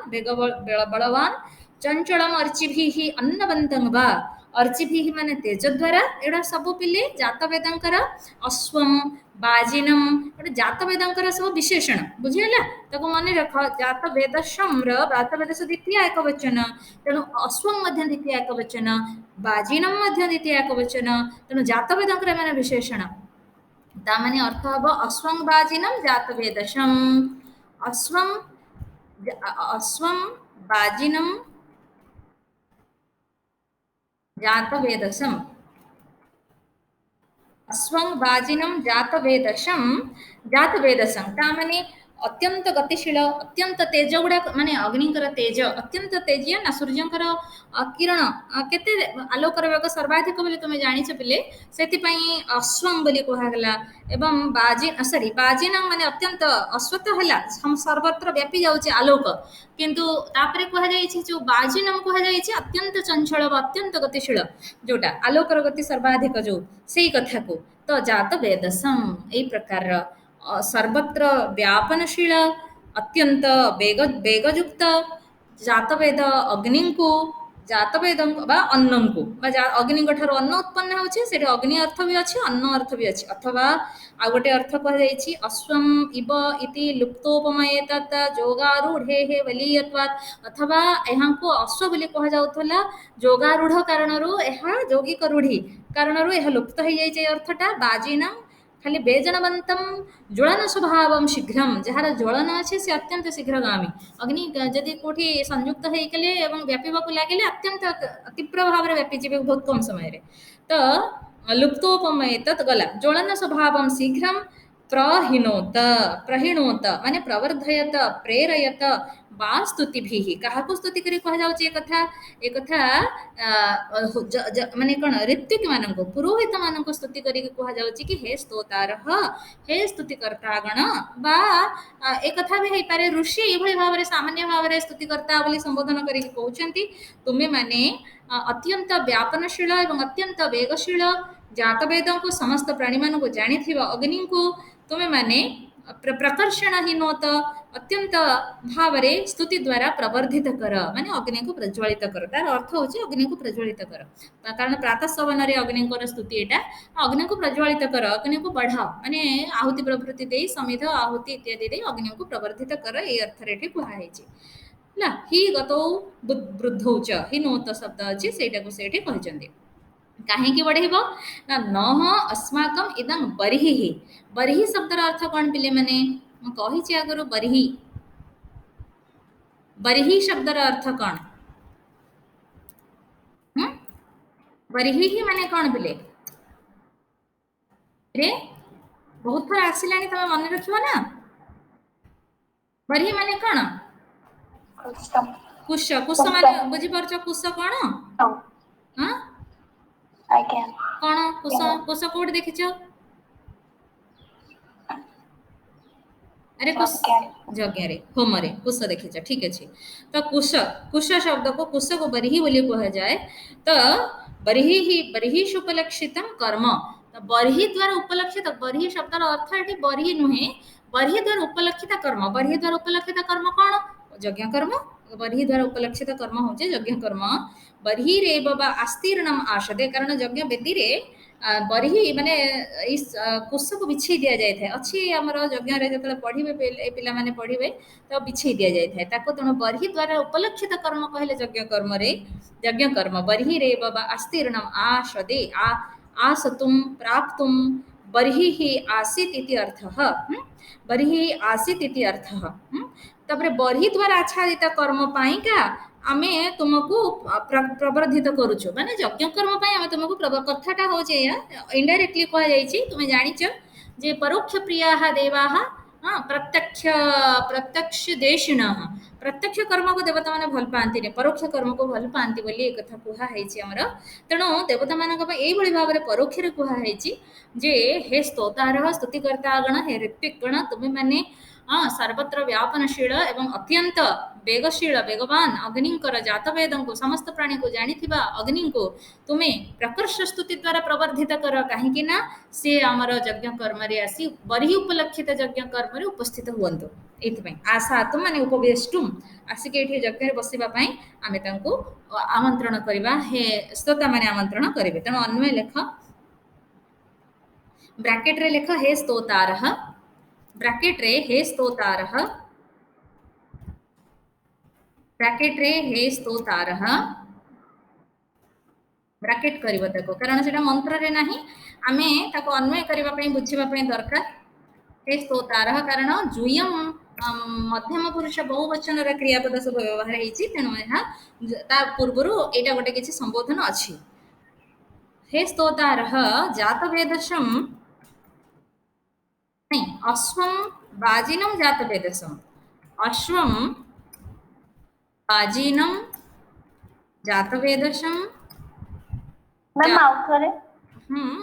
बलवान चंचलम अर्चिभिः अन्नवंतं वा अर्चिभिः माने तेज द्वारा एडा सब पिले जातवेदंकर अश्वम बाजिनम एडा जातवेदंकर सब विशेषण बुझियला ताको माने रख जातवेदशम र जातवेदस द्वितीय एक वचन तेणु अश्वम मध्य द्वितीय एक वचन बाजिनम मध्य द्वितीय एक वचन तेणु जातवेदंकर माने विशेषण तामने अर्थ हब अश्वं बाजिनम जातवेदशम अश्वं बाजिनम जातवेदशम अश्वं बाजिनम जातवेदशम तामने अत्यंत गतिशील अत्यंत तेज गुड़ा माने अग्निकर तेज अत्यंत तेजिया ना सूर्यंकर किरण केते आलोकर वेग सर्वाधिक बोली तुम जानिछ पिले सेति पई अश्वं बोली कहगला एवं बाजिनम माने अत्यंत अश्वत हला सर्वत्र व्यापी जाउची आलोक किंतु तापरे कहा जाइछि जो बाजिनम कहा जाइछि अत्यंत चंचल अत्यंत गतिशील जोटा आलोकर गति सर्वाधिक जो सेही कथा को तो जात वेदसम एई प्रकार सर्वत्र व्यापनशील अत्यंत वेगयुक्त जातवेद अग्नि को जातवेद बा अन्नम को अग्नि ठार अन्न उत्पन्न होछि सेठी अग्नि अर्थ भी अछि अन्न अर्थ भी अछि अथवा आ गोटे अर्थ कह जाइछि अश्वम इव इति लुप्तोपमये तत् जोगारूढे हे बलीयत्वात् अथवा एहां को अश्व बोली कह जाउथला जोगारूढ कारणरू एहा जोगिक रूढी कारणरू एहा लुप्त हे जाइछि अर्थटा बाजीना खाली बेजनवंतम ज्वलन स्वभावम शीघ्रम जहार ज्वलन अच्छे से अत्यंत शीघ्रगामी अग्नि जदि कोठी संयुक्त होइकले एवं व्यापीबाकू लागिले अत्यंत तीव्र भाव में व्यापी जीवे बहुत कम समय रे तो लुप्तोपमय तत् गला ज्वलन स्वभावम शीघ्रम प्रहिणोत प्रहिणोत माने प्रवर्धयत प्रेरयत बा स्तुतिभिः काहाको स्तुति करी कह जाउची ए कथा माने कोन ऋत्विक मानको पुरोहित मानको स्तुति करी कह जाउची कि हे स्तोतारः हे स्तुतिकर्ता गण बा ए कथा भी हे पारे ऋषि ए भली भाव रे सामान्य भाव रे स्तुतिकर्ता बोली संबोधन करी कहउचंती तुमे माने अत्यंत व्यापनशील एवं अत्यंत वेगशील जातवेदों को समस्त प्राणी मान को जानी अग्नि को तुम्हें माने प्रकर्षणहीनोत अत्यंत भाव स्तुति द्वारा प्रवर्धित कर माने अग्नि को प्रज्वलित कर तार अर्थ होची अग्नि को प्रज्वलित कर कारण प्रातः सवन रे अग्नि को स्तुति एटा अग्नि को प्रज्वलित कर अग्नि को बढ़ाओ माने आहुति प्रवृत्ति दे समिध आहुति इत्यादि दे अग्नि को प्रवर्धित कर ए अर्थ रे एठी कुहा हेची ला ही गतो वृद्धौ च ही नोत शब्द अछि सेटा को सेठी कहचंदी कहीं बढ़ेब ना न अस्माकम इदं बर्हि बर्हि शब्दर अर्थ कौन पिले मैंने कही आगर बर्हि बर्हि शब्दर अर्थ कौन बर्हि ही माने कौन पिले रे बहुत थर आसिला तुम मन रखियो ना बर्हि माने कौन कुश कुश माने बुझी पारछ कुश कौन हां आज्ञा कौन कुश कुश कोड देखिछ अरे कुश यज्ञ रे होम रे कुश देखिछ ठीक अछि तो कुश कुश शब्द को कुश को बर्हि बोली कहा जाए तो बर्हि ही बर्हि उपलक्षितम कर्म तो बर्हि द्वारा उपलक्षित बर्हि शब्दर अर्थ एठी बर्हि नुहे बर्हि द्वारा उपलक्षित कर्म बर्हि द्वारा उपलक्षित कर्म कौन यज्ञ कर्म बर्हि द्वारा उपलक्षित कर्म होचे यज्ञ कर्म बर्हि रे बाबा आस्तीर्णम आशदे कारण यज्ञ वेदी रे बर्हि माने इस कुश को बिछे दिया जाय थे अछि हमर यज्ञ रे जतले पढिबे पिला माने पढिबे तो बिछे दिया जाय थे ताको तण बर्हि द्वारा उपलक्षित कर्म कहले यज्ञ कर्म रे यज्ञ कर्म बर्हि रे बाबा आस्तीर्णम आशदे आसतुम प्राप्तुम बर्हि ही आसीत इति अर्थः बर्हि आसीत इति अर्थः तबरे बर्हि द्वारा आच्छादित कर्म पाइका आमे तुमको प्रवर्धित करूछु माने यज्ञ कर्म पाई आमे तुमको कथाटा हो जे इनडायरेक्टली कह जाईची तुमे जानिच जे परोक्ष प्रियाः देवाः प्रत्यक्ष प्रत्यक्ष देशिनः प्रत्यक्ष कर्म को देवता माने भल पांती ने परोक्ष कर्म को भल पांती बोली एक कथा कुहा हेची हमर तेणु देवता मानक एई भली भाव रे परोक्ष रे कुहा हेची जे हे स्तोतारः स्तुतिकर्ता गण हे ऋत्विक गण तुमे माने सर्वत्र व्यापनशील एवं अत्यंत वेगशील वेगवान अग्निंकर जातवेदों को समस्त प्राणी को जानिथिबा अग्नि को तुमे प्रकर्ष स्तुति द्वारा प्रवर्धित कर कहीं ना से आमर यज्ञ कर्म रे आसी बर्हि उपलक्षित यज्ञ कर्म रे उपस्थित हुअन्तु एथिपई आशा तुम माने उपवेष्टुम आसिके एठी यज्ञ रे बसिबा पई आमे तांको आमंत्रण करबा हे श्रोता माने आमंत्रण करिवे तनो अन्वय लेख ब्रैकेट रे लेख हे स्तोतारः ब्रैकेट रे हे स्तोतारः ब्रैकेट रे हे स्तोतारः ब्रैकेट करिवो ताको कारण सेटा मंत्र रे नाही आमे ताको अन्वय करिवा पई बुझिबा पई दरकार हे स्तोतारः कारण जुयम मध्यम पुरुष बहुवचन रे क्रियापद सब व्यवहार हेछि तेनु एहा ता पूर्वरु एटा गोटे किछि संबोधन अछि हे स्तोतारः जातवेदशम नहीं अश्वम बाजिनम जातवेदसम अश्वम बाजिनम जातवेदसम मैम आउट करे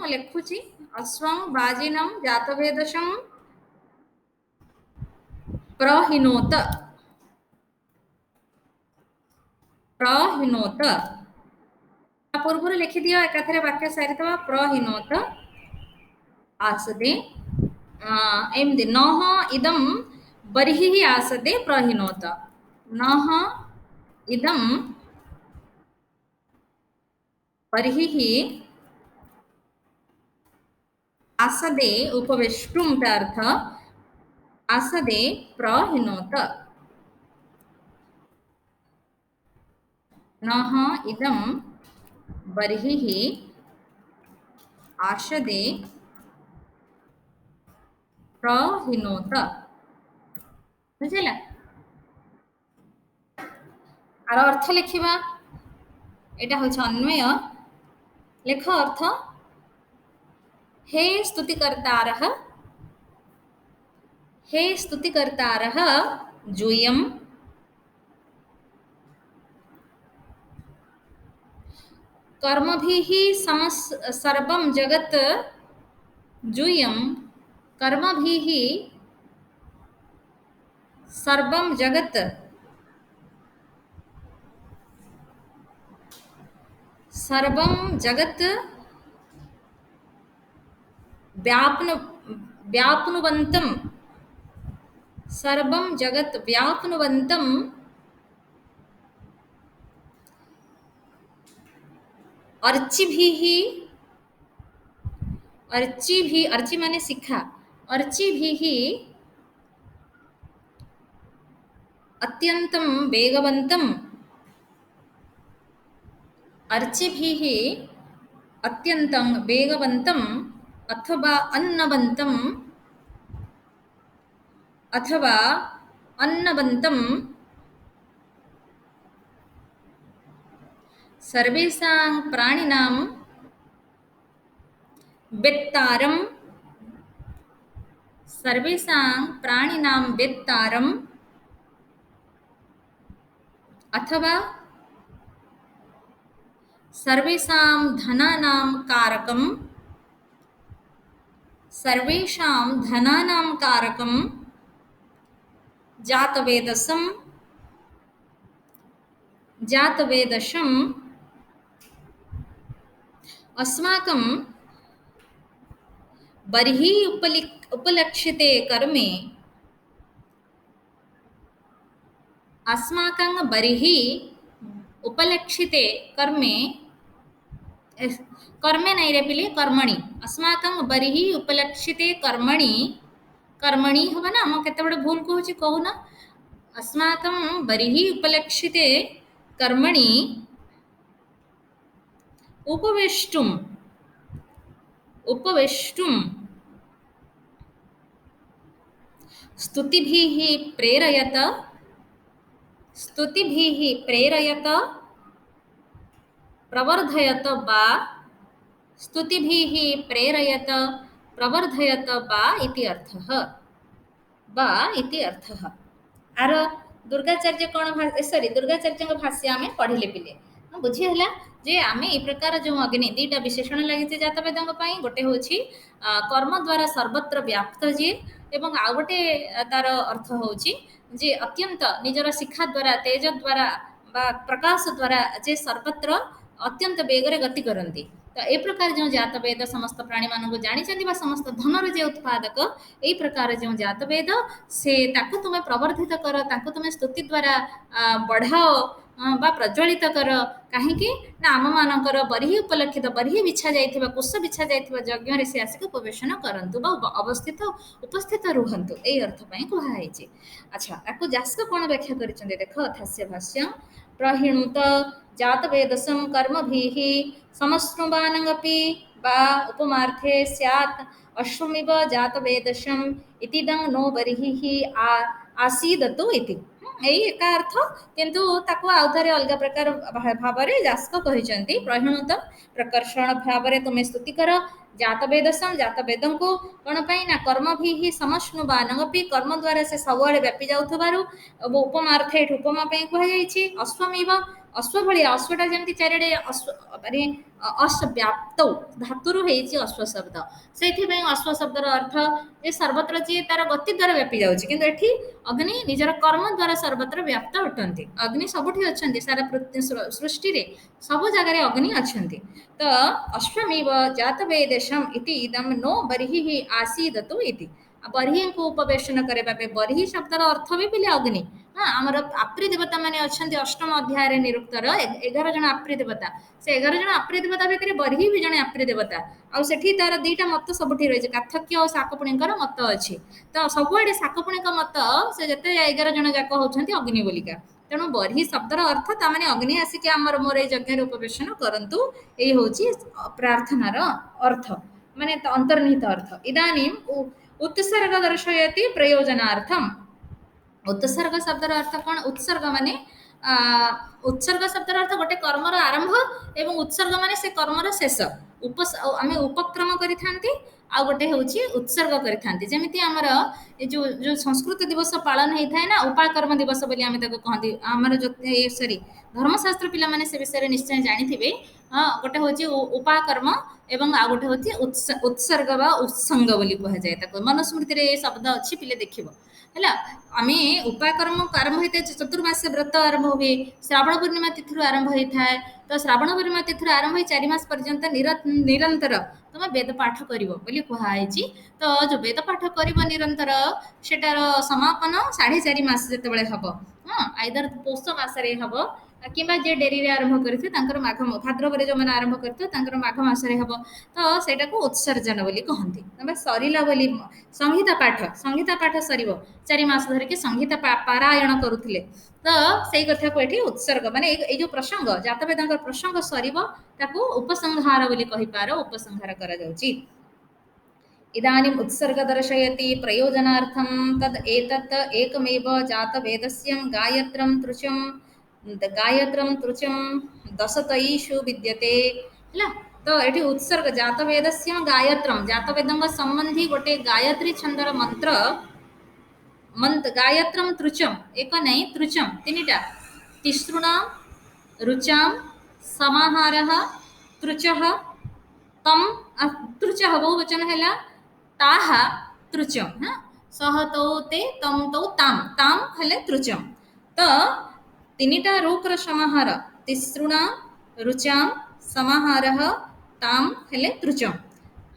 लिखुची अश्वम बाजिनम जातवेदसम प्रहिनोत प्रहिनोत पूर्व लिखि दियो एकाथरे वाक्य सारितवा प्रहिनोत आसदे एमदी नह इदम बर्हि आसदे प्रहिनोत नह इदम बर्हिः आसदे उपवेष्टुं का अर्थ आसदे प्रहिनोत नः इदं बर्हिः आसदे प्रहिनोत बुझिला आर अर्थ लिखिबा एटा होछ अन्वय लेख अर्थ हे स्तुतिकर्तारः हे स्तुतिकर्तारः जूयं कर्मभिः सर्वं जगत् जूयं कर्मभिः सर्वं जगत् सर्वं जगत् व्याप्नुवन्तं सर्वं जगत् व्याप्नुवन्तं अर्चिभिः अर्चि माने शिखा अर्चिभिः अत्यन्तं वेगवन्तं अर्चिभिः अत्यन्तं वेगवन्तम् अथवा अन्नवन्तं सर्वेषां प्राणिनां वेत्तारं अथवा सर्वेषां धनानां कारकं जातवेदसम् अस्माकं बर्हि उपलक्षिते कर्मे अस्माकं बर्हि उपलक्षिते कर्मे कर्मे नहीं रे पिले कर्मणि अस्माकं बर्हि उपलक्षिते कर्मणि हबा ना म केते बडे भूल कहूची कहू ना अस्माकं बर्हि उपलक्षिते कर्मणि उपवेष्टुं स्तुतिभिः प्रेरयत प्रवर्धयत बा इति अर्थः आर दुर्गाचार्य कौन सॉरी दुर्गाचार्य भाष्य आम पढ़ले पिले बुझीला जे आमे ए प्रकार जो अग्नि दीटा विशेषण लगी जातवेदों गोटे हूँ कर्म द्वारा सर्वत्र व्याप्त जी एवं आ गोटे तार अर्थ हूँ जे अत्यंत निजर शिक्षा द्वारा तेज द्वारा बा प्रकाश द्वारा जे सर्वत्र अत्यंत बेगरे गति करती तो ए प्रकार जो जातवेद समस्त प्राणी मानक जानी समस्त धनर जे उत्पादक यही प्रकार जो जातवेद से ताकू तुम प्रवर्धित कर ताकू तुम स्तुति द्वारा बढ़ाओ बा प्रज्वलित कर कहीं ना आम मानकर बर्हि उपलक्षित बर्हि बिछा जाइथिबा कुश बिछा जाइथिबा यज्ञ रे से आसिक उपवेशन करंतु बा अवस्थित उपस्थित रुहंतु ए अर्थ पई कुहा हैछि अच्छा ताकू जास्क कोन व्याख्या करिसंदे देख थास्य भाष्य प्रहिणुत जातवेदसं कर्मभिः समश्नुवानङपि वा उपमार्थे स्यात् अश्वमिव जातवेदसम् इतिदं नो बर्हिः आसीदतु इति यही एका अर्थ किंतु ताको आउथरे अलग प्रकार भाव रे जास्क कहिसंती प्रहिणुत प्रकर्षण भाव रे तुमे स्तुति कर जातवेदसं जातवेदं को कोन पई ना कर्मभिः समश्नुवानङपि कर्म द्वारा से सबुआडे व्यापी जाउथबारु उपमार्थे उपमा पई कुहा जाईछि अश्वमिव अश्व भलिया अश्वटा जमती चारिडे अश्व माने अश्व्याप्त धातुरु हेछि अश्व शब्द सेथि पई अश्व शब्दर अर्थ जे सर्वत्र जे तार गति द्वारा व्यापी जाउछि किंतु एठी अग्नि निजर कर्म द्वारा सर्वत्र व्याप्त अटंती अग्नि सबुठी अछंती सारा सृष्टि रे सब जगह अग्नि अछंती तो अश्वमेव जातवेदशम इति इदम नो बर्हिः आसीदतु इति बर्हि को उपवेशन करबा पे बर्हि शब्दर अर्थ भी पिले अग्नि हाँ आमर आप्री देवता माने अछंती अष्टम अध्याय निरुक्तर 11 जन आप्री देवता से 11 जन आप्री देवता भितर बरही भी जने आप्री देवता आ सेठी तार दुईटा मत सबुठी रही काथक्य और शाकपुणीकर मत अच्छी तो सबुआडे शाकपुणीक मत से जते 11 जन जाक होउछंती अग्नि बोलिका तेणु बरही शब्दर अर्थ तामाने अग्नि आसिक आमर मोर ए यज्ञ उपवेशन करंतु एई होची प्रार्थनार अर्थ माने अंतर्निहित अर्थ इदानीं उत्सर्ग दर्शयति प्रयोजनार्थम उत्सर्ग शब्दर अर्थ कौन उत्सर्ग माने उत्सर्ग शब्दर अर्थ गोटे कर्मर आरंभ एवं उत्सर्ग माने से कर्मर शेष आम उपक्रम करिथांती आ गोटे होची उत्सर्ग करिथांती जेमिति हमर ए जो संस्कृत दिवस पालन होता है ना उपाकर्म दिवस बोली आम कहती आमर जो सॉरी धर्मशास्त्र पिला माने से विषय निश्चय जानिथिबे हाँ गोटे होची उपाकर्म एवं आ गोटे होची उत्सर्ग बा उत्संग बोली कह जाए ताको मनुस्मृति रे शब्द अछि पिले देखिबो है आम उपाकर्म आरंभ होता है चतुर्मास व्रत आरंभ हुए श्रावण पूर्णिमा तिथि आरंभ होता है तो श्रावण पूर्णिमा तिथि आरंभ हो 4 मास पर्यंत निरंतर तुम वेद पाठ कर कहुई तो जो वेद पाठ कर निरंतर सेटार समापन 4.5 मास जो हम हाँ आईदर पौष मसरे हम कि डेरी आरंभ कर माघ भाद्रव जो मैंने आरंभ कर माघ मसरे हम तो सेटा को उत्सर्जन बोली कहती तमें सरला बोली संहिता पाठ सर 4 मास धरिकी संहिता पारायण करुले तो से कथा को ये उत्सर्ग माने ये जो प्रसंग जातवेद प्रसंग सर उपसंहार बोली कहिपार उपसंहार करा जाउची इदानीम् उत्सर्ग दर्शयति प्रयोजनार्थं तद् एतत् एकमेव जातवेदस्य गायत्रं तृचं दशतयीषु विद्यते ହେଲା तो ये उत्सर्ग जातवेदस्य जातवेदंग संबंधी गोटे गायत्री छंदर मंत्र गायत्रं तृचं एक नहीं तृचं तीनिटा तिसृणां रुचां समाहारः तृचः तम तृचः बहुवचन है ताः तृचं हाँ सह तौ ते तम तौ ताम ताम हेले तृचं तो तीनिटा रूपर समाहार तिसृणा रुचां समाहारः ताम हेले तृचं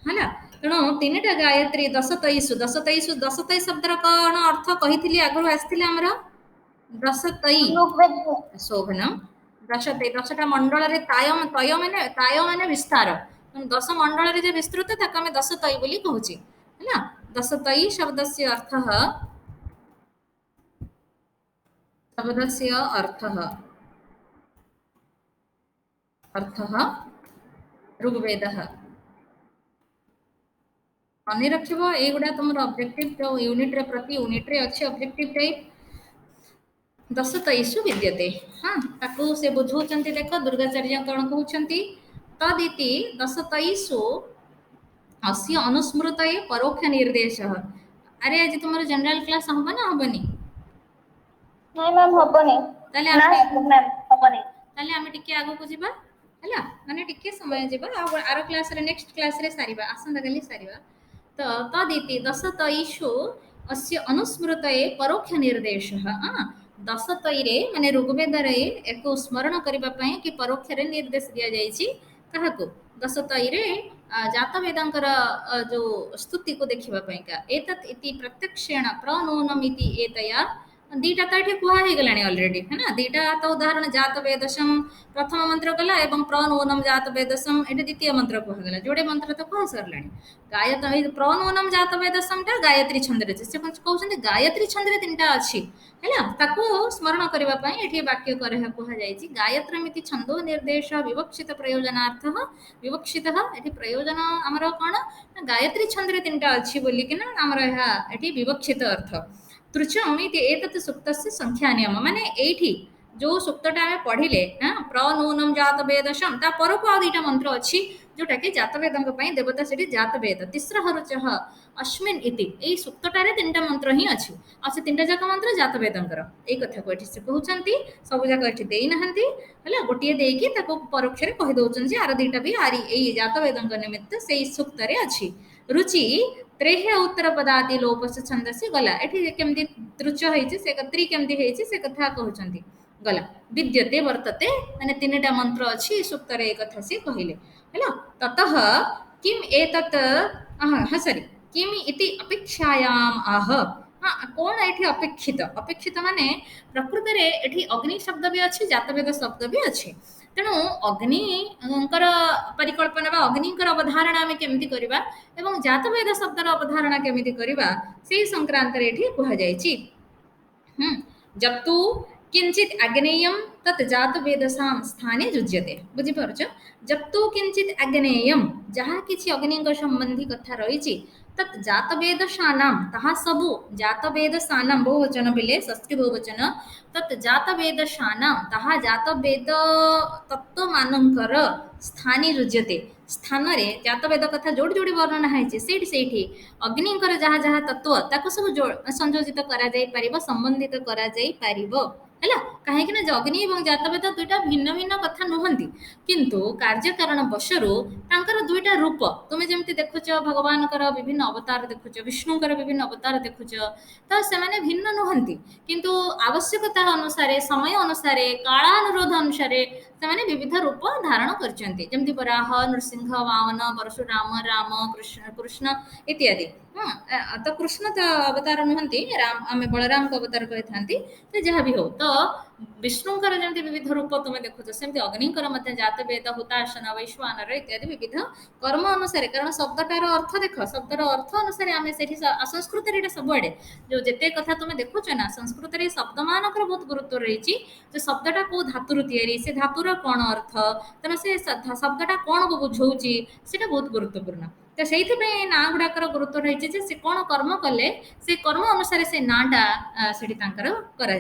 है तेणु तीनिटा गायत्री दशतयी शब्दर कौन अर्थ कही आगु आसती आमर दशतयी शोभनम दशटा मंडल तय माने विस्तार 10 मंडल जो विस्तृत ताको आम 10 तयी बोली कहूची है 10 तयी शब्द से अर्थ ऋग्वेद मन रख युवा तुम ऑब्जेक्टिव जो यूनिट रे प्रति यूनिट रे अच्छे ऑब्जेक्टिव टाइप 10 तयीषु विद्यते हाँ ताकू से बुझाउछंती देख दुर्गाचार्य कौन कहउछंती तदिति 10 तयीषु अस्य अनुस्मृत परोक्ष निर्देश अरे आज तुम जनरल क्लास हम ना हमनी नहीं मैम हबनी ताले ना मैम हबनी ताले आमे टिके आगो को जिबा हला माने टिके समय जिबा आरो क्लास रे नेक्स्ट क्लास रे सारिबा आसंदा गली सारिबा तो तदिति 10 तयीषु अस्य अनुस्मृत परोक्ष निर्देश 10 तयी माने ऋग्वेद रे एक स्मरण करबा पई कि परोक्ष रे निर्देश दिया जायछि काहाको 10 तयी रे जातवेदंकर जो स्तुति को देखिबा पई का एतत् इति प्रत्यक्षेण प्रनूनम इति एतया दीटा तो ये कह गलानी ऑलरेडी है ना दीटा तो उदाहरण जातवेदसम प्रथम मंत्र गला एवं प्रनूनम जातवेदसम ये द्वितीय मंत्र कहगला जोड़े मंत्र तो कह सरला गायत्री प्रनूनम जातवेदसम टा गायत्री छंद से कहते गायत्री छंद तीनटा अच्छी है ताको स्मरण करने ये वाक्य कहुई गायत्रमिति छंदो निर्देश विवक्षित प्रयोजनार्थ विवक्षित ये प्रयोजन आमर कौन गायत्री छंद तीनटा अच्छी बोलिकिना आमर ये विवक्षित अर्थ तृचम एतत् सूक्तस्य संख्या नियम माने एठी जो सूक्तटा आमे पढ़िले प्रनूनम जातवेदसम ता परको आ दुईटा मंत्र अछि जोटा कि जातवेदंक पई देवता सेठी जातवेद तिस्रः रुचः अस्मिन् इति एई सूक्तटारे तीनटा मंत्र ही अछि आ से तीनटा जाक मंत्र जातवेदंकर एई कथा को एठी से कहउचंती सब जाक एठी देई नहंती हला गोटिए देकी ताको परोक्ष रे कहि दउचन जे आर दुईटा भी आरी एई जातवेदंक निमित्त सेई सूक्तरे अछि रुचि त्रेह उत्तर पदाति लोपस छंदसी गला एठी केमदी तृच हेछि से त्री केमदी हेछि से कथा कहउचंती गला विद्यते वर्तते माने तीनटा मंत्र अछि सूक्तरे एक कथा से कहिले हैला ततः किम एतत् सॉरी किम इति अपेक्षायाम आह हाँ कौन एठी अपेक्षित अपेक्षित माने प्रकृति रे एठी अग्नि शब्द भी अछि जातवेद शब्द भी अछि तेणु अग्निकर परिकल्पना बा अग्निकर अवधारणा आमे केमिति करिबा एवं जातवेद शब्दर अवधारणा केमिति करिबा सेही संक्रांत रे एठी कुहा जायछि जब तू किंचित अग्नेयम तत् जात वेदसां स्थाने युज्यते बुझी पारुछ जब तू किंचित अग्नेयम जहाँ किछि अग्नि संबंधी कथा रही तत् जात वेदशानां ताहा सबु जात वेदशानां बहुवचन बेले षष्ठी बहुवचन तत् जात वेदशानां ताहा जात वेद तत्व मानकर स्थानी रुज्यते स्थान रे जात वेद कथा जोड़ी जोड़ी वर्णना है सेठी अग्निकर जहाँ जहाँ तत्व ताको सब संयोजित करा जाई परिबो संबंधित करा जाई परिबो हैला काहे कि ना अग्नि एवं जातवेद दुईटा भिन्न भिन्न कथा नुहंती किंतु कार्य कारण वशरु तांकर दुईटा रूप तुमे जेमति देखुछ भगवानकर विभिन्न अवतार देखुछ विष्णुकर विभिन्न अवतार देखुछ तो सेमाने भिन्न नुहंती किंतु आवश्यकता अनुसारे समय अनुसारे कालानुरोध अनुसारे सेमाने विविध रूप धारण करचंती जेमति वराह नृसिंह वामन परशुराम राम कृष्ण कृष्ण इत्यादि तो कृष्ण तो अवतार नुहंती राम आमे बलराम को अवतार कहि थांती तो जहाँ भी हो तो विष्णुकर जमी विविध रूप तुम देखुच सेमती अग्निकर मध्य जातवेद हुताशन वैश्वानर इत्यादि विविध कर्म अनुसार कारण शब्दटार अर्थ देख शब्दर अर्थ अनुसार आम से संस्कृत सबुआड़े जो जिते कथा तुम देखुच ना संस्कृत शब्द मानकर बहुत गुरुत्व रही शब्दटा कौ धातुर तैयारी से धातुर कौन अर्थ तेना से शब्दटा कौन को बुझाऊँगी से बहुत गुरुत्वपूर्ण तो से ना गुड़ाकर गुरुत्व रही से कौन कर्म कले से कर्म अनुसार से नाटा से करा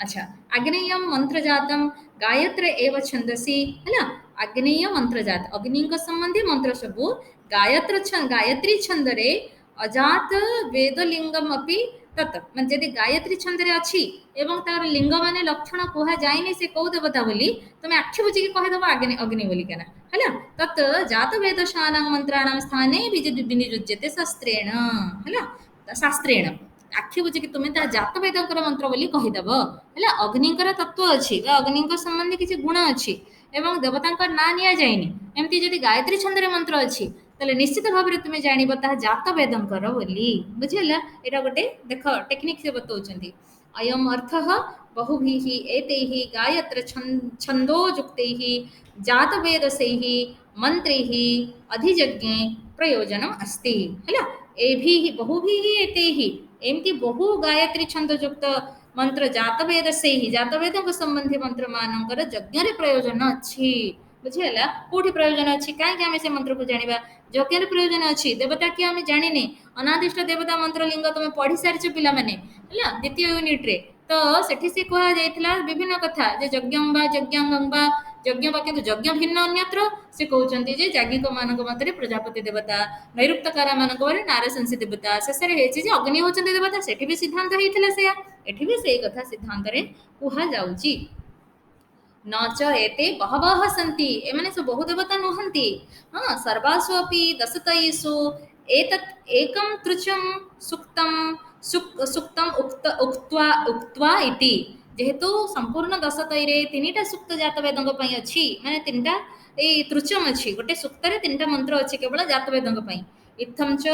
अच्छा आग्नेय मंत्र जातम गायत्र एव छंदसी है आग्नेय मंत्र जात अग्नि संबंधी मंत्र सबू गायत्री छंद रे अजात वेदलिंगम अपि तत् माने यदि गायत्री छंद रे अछि एवं तार लिंग माने लक्षण कहा जायनि से कौ देवता बोली तुम आखि बुझी कहि दबो अग्नि अग्नि बोली केना हैला तत् जात वेदशानां मंत्राणां स्थाने विनियुज्यते शास्त्रेण हैला शास्त्रेण आखि बुझी तुम्हें ता जात वेदकर मंत्र बोली कहीदेव है अग्निकर तत्व अच्छी अग्नि संबंधी किसी गुण अच्छी एवं देवता ना नि जाएनि एमती जदि गायत्री छंद मंत्र अच्छी ताले निश्चित भाव में तुम्हें जान जात वेदकर बोली बुझीगला यहाँ गोटे देख टेक्निक से बताऊँ अयम अर्थ बहुभिः एतैः गायत्र छंदोजुक्तैः जातवेदसैः मंत्रैः अधिजज्ञे प्रयोजनम् अस्ति है एभिः बहुभिः एतैः एमती बहु गायत्री छंदयुक्त मंत्र जातवेद संबंधी मंत्र मानकर यज्ञ प्रयोजन अच्छी बुझीगला कौटी प्रयोजन अच्छी कहीं आम से मंत्र को जाना यज्ञ प्रयोजन अच्छी देवता किए आम जाने अनादिष्ट देवता मंत्र लिंग तुम पढ़ी सारी पिला माने है द्वितीय यूनिट रे तो सेठी से कहा जाइथिला विभिन्न कथा जे यज्ञं बा यज्ञ बा किंतु यज्ञ भिन्न अन्यत्र से कहउचंती जे याज्ञिक मानक मतरे प्रजापति देवता नैरुक्तकार मानक बारे नारसंसी देवता शेषे हेछि जे अग्नि होचंती देवता सेठी भी सिद्धांत हेइथिला सेया एठी भी सेही कथा सिद्धांत रे कुहा जाउची न च एते बहवः सन्ति एमाने सब बहु देवता नुहन्ति हाँ सर्वासु अपि दशतयेषु एतत् एकं तृचं सुक्तम उक्त्वा इति जेहेतु संपूर्ण दशतैरे तीनटा सुक्त जातवेदों अच्छी माने तीनटा तृचम अच्छी गोटे सूक्त तीनटा मंत्र अच्छी केवल जातवेदों इत्थं च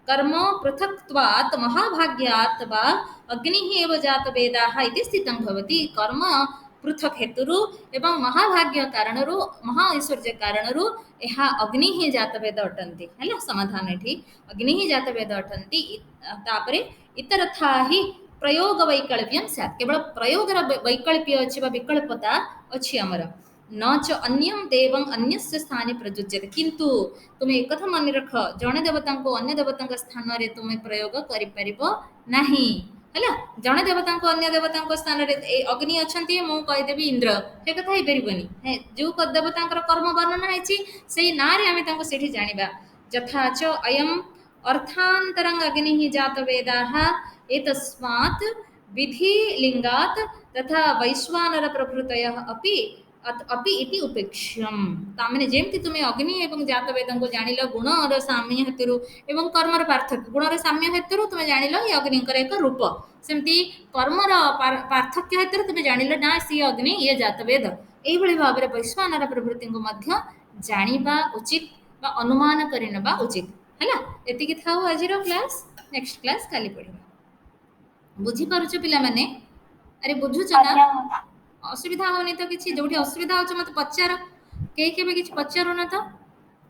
कर्म पृथक्त्वात् महाभाग्यात् वा अग्निः एव जातवेदाः इति स्थितं भवति कर्म पृथक हेतु एवं महाभाग्य कारण महा ऐश्वर्य कारण यह अग्नि ही जातवेद अटंती है समाधान ये अग्नि ही जातवेद अटंती तापरे इतरथा ही प्रयोग वैकल्प्यम सैत् केवल प्रयोग वैकल्प्य अच्छी विकल्पता अच्छी आमर न च अन्यम देवं अन्यस्य स्थाने प्रयुज्यते किंतु तुम्हें एक कथा मन रख जड़े देवता को अन्य देवता स्थान में तुम्हें प्रयोग कर है जड़े देवता अन्य देवता स्थान में अग्नि अच्छा मुझेदेवी इंद्र से कथा हो पारबनी जो देवता कर्म वर्णना है ना आम जाना यथा च अयम अर्थांतरंग अग्नि जातवेदाः एतस्मात् विधि लिंगात् तथा वैश्वानर प्रभृतयः अपि इति उपेक्ष्यम तामने जेमती तुम्हें अग्नि एवं जातवेद को जानिल गुणर साम्य हेतु एवं कर्मर पार्थक्य गुणर साम्य हेतु तुम्हें जानिल ये अग्निकर एक रूप सेमती कर्मर पार्थक्य हेतु तुम्हें जानिल ना सी अग्नि ये जातवेद यही भाव में वैश्वानर प्रभृति को जानिबा उचित बा अनुमान करनेबा उचित है एति था आज क्लास नेक्स्ट क्लास काली पढ़ा। बुझी पारुछ पिला माने अरे बुझुछ ना आज्ञा मैम। असुविधा होनी तो किछि जोठी असुविधा होछ मते पचार केही केबे किछि पचारो ना तो